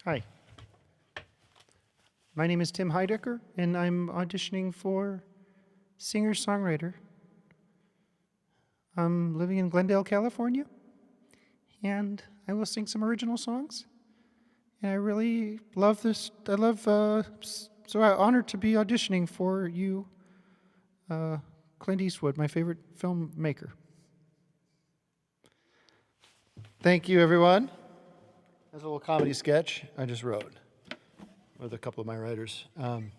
Hi. My name is Tim Heidecker, and I'm auditioning for singer-songwriter. I'm living in Glendale, California, and I will sing some original songs. And I really love this. So I'm honored to be auditioning for you, Clint Eastwood, my favorite filmmaker. Thank you, everyone. That's a little comedy sketch I just wrote with a couple of my writers. I'm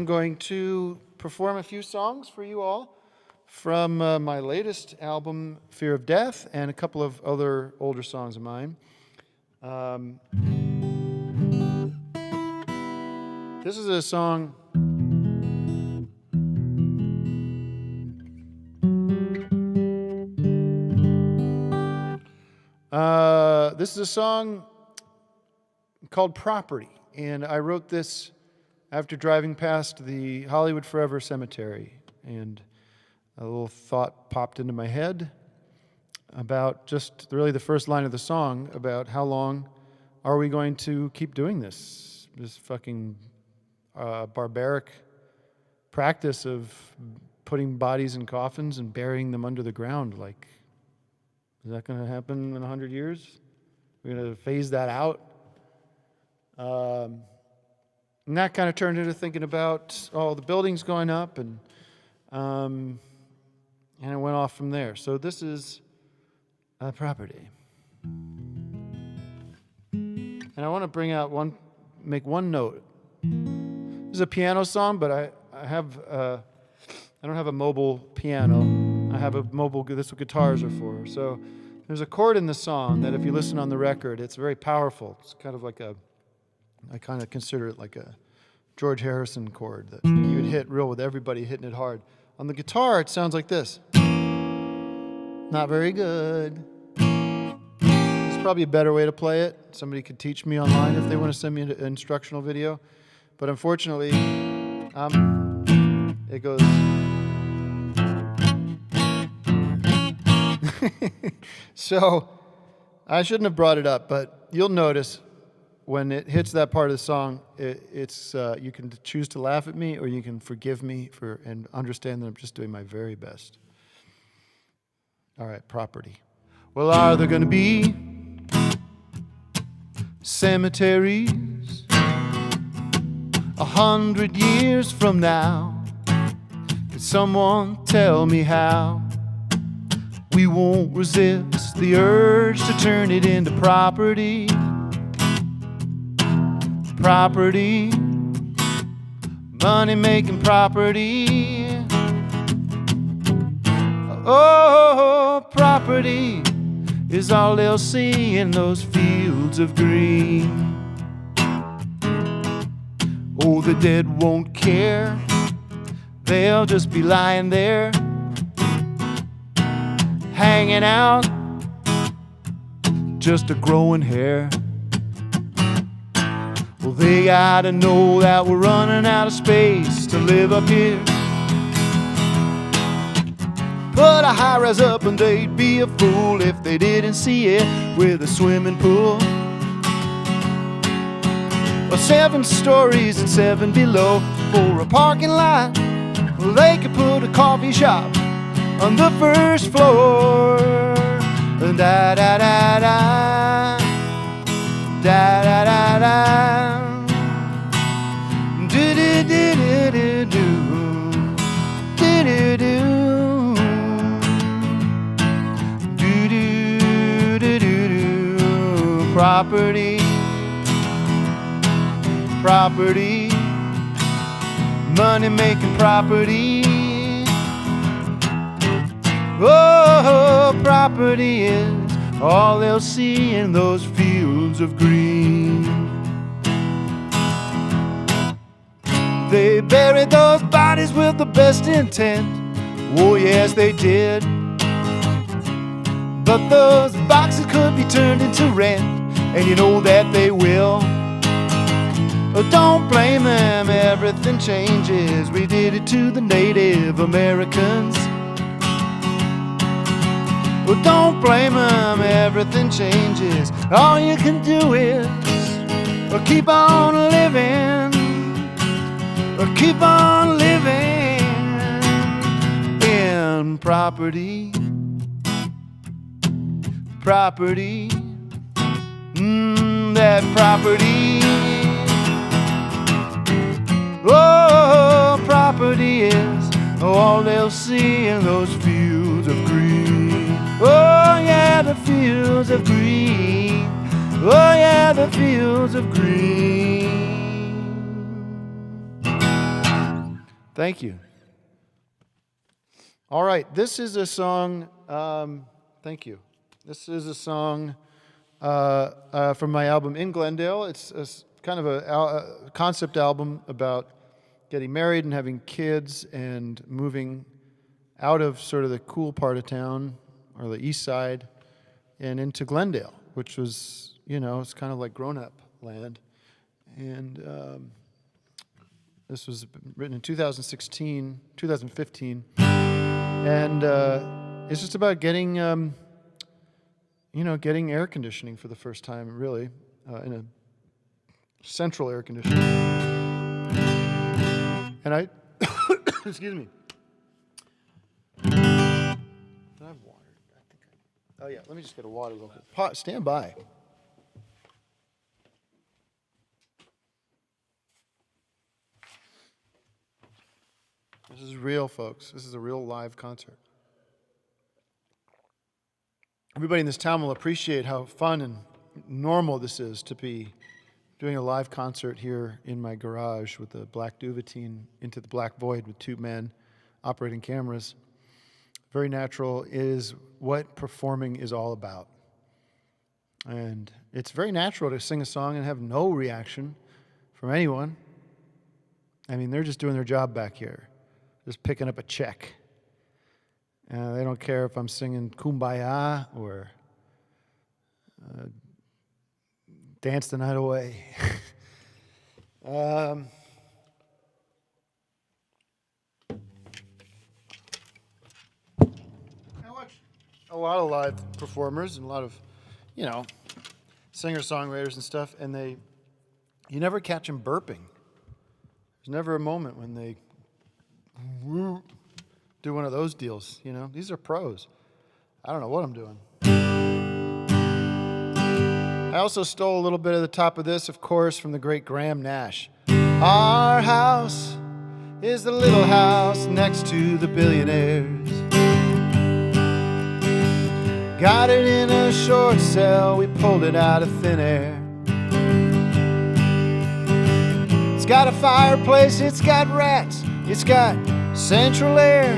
going to perform a few songs for you all from my latest album, Fear of Death, and a couple of other older songs of mine. This is a song. This is a song called Property, and I wrote this after driving past the Hollywood Forever Cemetery, and a little thought popped into my head about just really the first line of the song about how long are we going to keep doing this fucking barbaric practice of putting bodies in coffins and burying them under the ground. Like, is that going to happen in 100 years? We're going to phase that out? And that kind of turned into thinking about all the buildings going up, and it went off from there. So this is Property. And I want to make one note. This is a piano song, but I don't have a mobile piano. I have a mobile, that's what guitars are for. So there's a chord in the song that if you listen on the record, it's very powerful. It's kind of like I kind of consider it like a George Harrison chord that you would hit real with everybody hitting it hard. On the guitar, it sounds like this. Not very good. There's probably a better way to play it. Somebody could teach me online if they want to send me an instructional video. But unfortunately, it goes... So, I shouldn't have brought it up, but you'll notice when it hits that part of the song, it's you can choose to laugh at me or you can forgive me and understand that I'm just doing my very best. All right, Property. Well, are there going to be cemeteries 100 years from now? Can someone tell me how? We won't resist the urge to turn it into property. Property, money-making property. Oh, property is all they'll see in those fields of green. Oh, the dead won't care. They'll just be lying there, hanging out, just a growing hair. Well, they gotta know that we're running out of space to live up here. Put a high-rise up and they'd be a fool if they didn't see it with a swimming pool. Well, 7 stories and 7 below for a parking lot. Well, they could put a coffee shop on the first floor. Da da da da, da da da da, do do do do do do do do do do do. Property, property, money-making property. Oh, property is all they'll see in those fields of green. They buried those bodies with the best intent. Oh, yes, they did. But those boxes could be turned into rent, and you know that they will. Oh, don't blame them, everything changes. We did it to the Native Americans. Well, don't blame them, everything changes. All you can do is keep on living, keep on living in property, property, that property. Oh, property is all they'll see in those fields of green. Oh yeah, the fields of green. Oh yeah, the fields of green. Thank you. All right, this is a song, thank you. This is a song from my album In Glendale. It's kind of a concept album about getting married and having kids and moving out of sort of the cool part of town, or the east side, and into Glendale, which was, you know, it's kind of like grown-up land. And this was written in 2015. And it's just about getting, you know, getting air conditioning for the first time, really, in a central air conditioning. And I, excuse me. Do I have water? Oh yeah, let me just get a water real quick. Stand by. This is real, folks. This is a real live concert. Everybody in this town will appreciate how fun and normal this is to be doing a live concert here in my garage with a black Duvetine into the black void with two men operating cameras. Very natural is what performing is all about. And it's very natural to sing a song and have no reaction from anyone. I mean, they're just doing their job back here, just picking up a check. They don't care if I'm singing Kumbaya or Dance the Night Away. I watch a lot of live performers and a lot of, you know, singer-songwriters and stuff, and you never catch them burping. There's never a moment when they do one of those deals, you know. These are pros. I don't know what I'm doing. I also stole a little bit of the top of this, of course, from the great Graham Nash. Our house is the little house next to the billionaires. Got it in a short sale, we pulled it out of thin air. It's got a fireplace, it's got rats, it's got central air.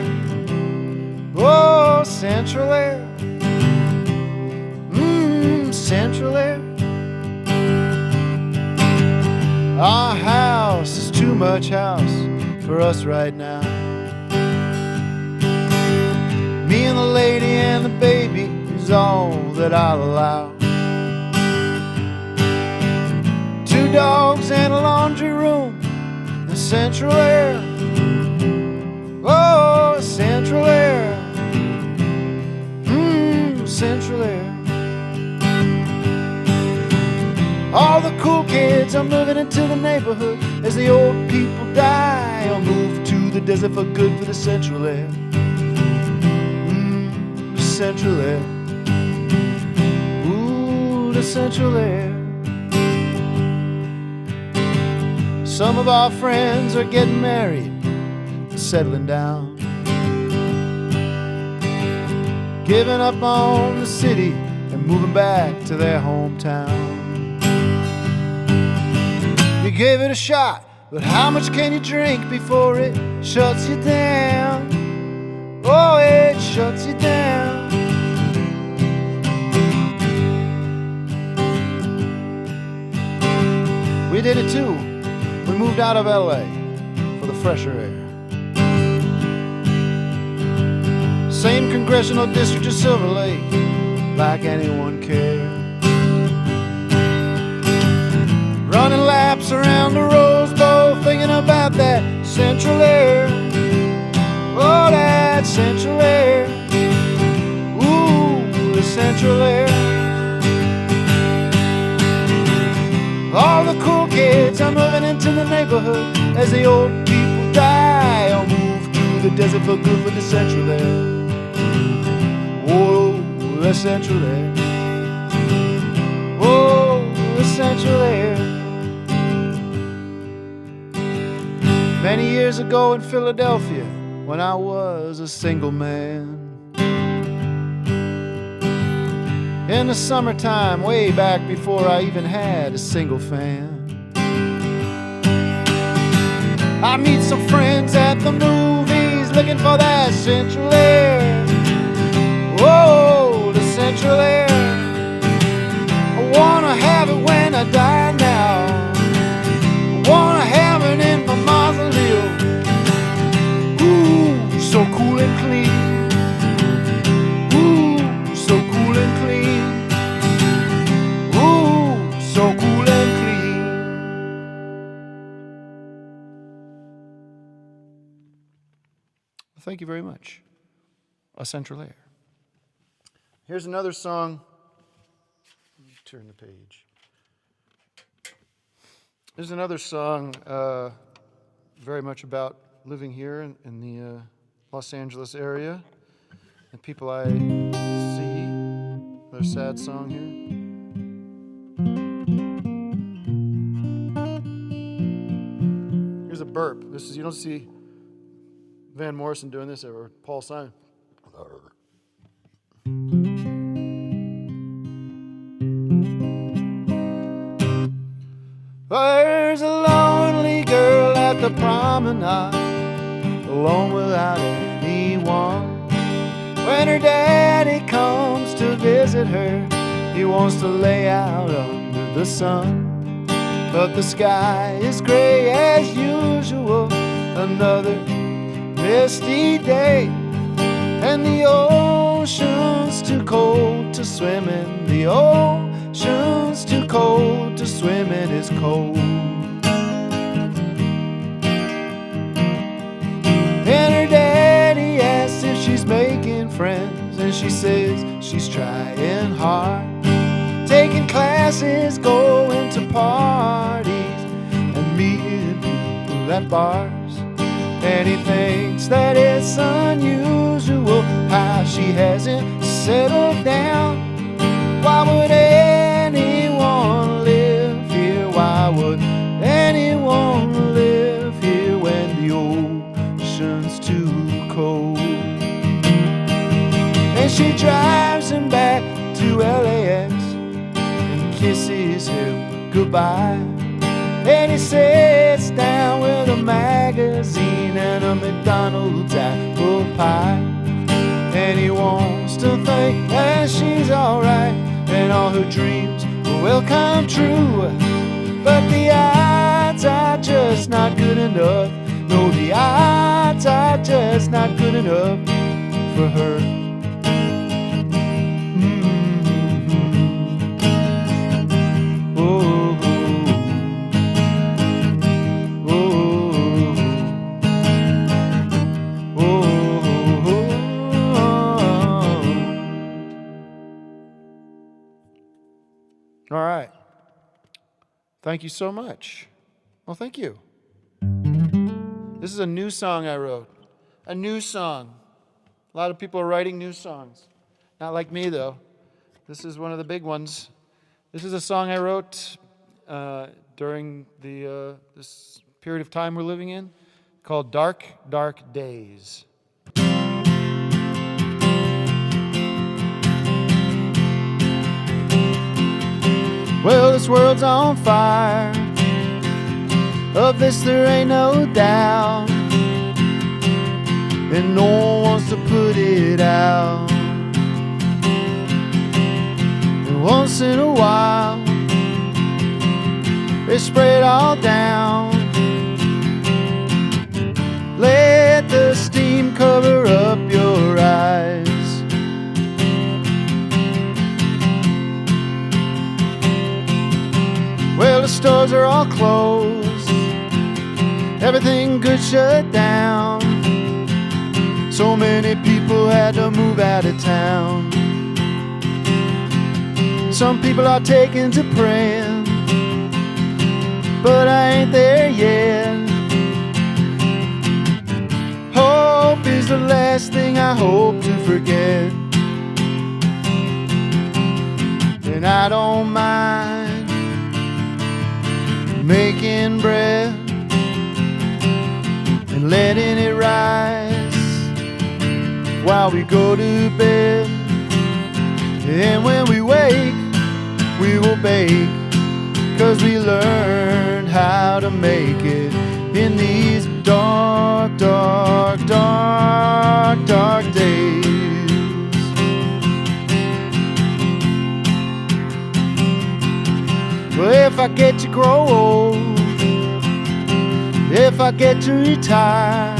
Oh, central air. Central air. Our house is too much house for us right now. Me and the lady and the baby is all that I'll allow. 2 dogs and a laundry room and central air. Oh, central air. Central air. All the cool kids are moving into the neighborhood. As the old people die, I'll move to the desert for good for the central air. The central air. Ooh, the central air. Some of our friends are getting married, settling down, giving up on the city and moving back to their hometown. You gave it a shot, but how much can you drink before it shuts you down? Oh, it shuts you down. We did it too. We moved out of LA for the fresher air. Same congressional district as Silver Lake, like anyone cared. Running laps around the Rose Bowl, thinking about that central air. Oh, that central air. Ooh, As the old people die or move to the desert for good for the central air. Oh, the central air. Oh, the central air. Many years ago in Philadelphia, when I was a single man, in the summertime, way back before I even had a single fan, I meet some friends at the movies looking for that central air. Whoa, the central air. I wanna have it when I die now. I wanna have it in my mausoleum. Ooh, so cool and clean. Ooh, so cool and clean. Ooh, so cool and clean. Thank you very much. A Central Air. Here's another song. Let me turn the page. There's another song very much about living here in the Los Angeles area and people I see. Another sad song here. Here's a burp. This is, you don't see Van Morrison doing this or Paul Simon. There's a lonely girl at the promenade, alone without anyone. When her daddy comes to visit her, he wants to lay out under the sun. But the sky is gray as usual, another misty day, and the ocean's too cold to swim in. The ocean's too cold to swim in, it's cold. And her daddy asks if she's making friends, and she says she's trying hard, taking classes, going to parties, and meeting people at bars. And he thinks that it's unusual how she hasn't settled down. Why would anyone live here? Why would anyone live here when the ocean's too cold? And she drives him back to LAX and kisses him goodbye. And he sits down with a magazine and a McDonald's apple pie. And he wants to think that she's alright and all her dreams will come true. But the odds are just not good enough. No, the odds are just not good enough for her. All right. Thank you so much. Well, thank you. This is a new song I wrote. A new song. A lot of people are writing new songs. Not like me, though. This is one of the big ones. This is a song I wrote during this period of time we're living in, called Dark, Dark Days. Well, this world's on fire. Of this there ain't no doubt, and no one wants to put it out. And once in a while they spray it all down. Let the steam cover up your eyes. Well, the stores are all closed, everything good shut down. So many people had to move out of town. Some people are taking to praying, but I ain't there yet. Yourself is the last thing I hope to forget. And I don't mind making bread and letting it rise while we go to bed. And when we wake, we will bake, 'cause we learned how to make it in these dark, dark, dark, dark days. Well, if I get to grow old, if I get to retire,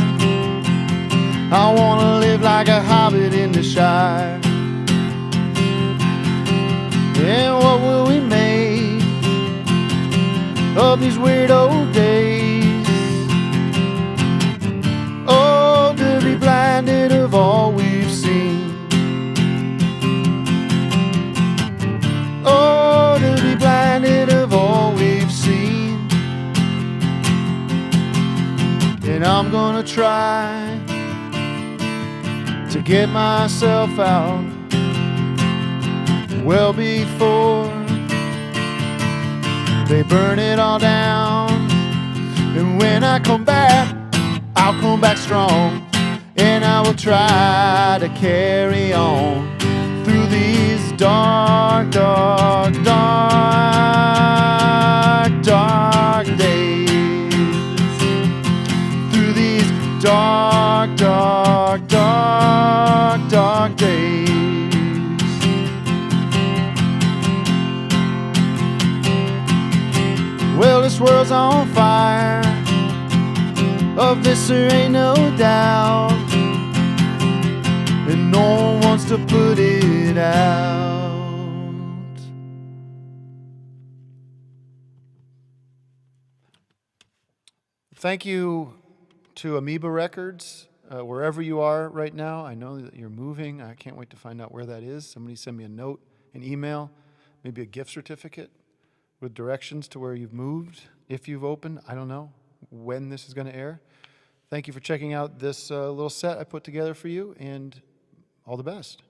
I wanna live like a hobbit in the Shire. And what will we make of these weird old days? Oh, to be blinded of all we've seen. Oh, to be blinded of all we've seen. And I'm gonna try to get myself out well before they burn it all down. And when I come back, I'll come back strong, and I will try to carry on through these dark, dark, dark, dark days. Through these dark, dark, dark, dark days. Well, this world's on fire, of this there ain't no doubt, and no one wants to put it out. Thank you to Amoeba Records, wherever you are right now. I know that you're moving. I can't wait to find out where that is. Somebody send me a note, an email, maybe a gift certificate with directions to where you've moved, if you've opened. I don't know when this is going to air. Thank you for checking out this little set I put together for you, and all the best.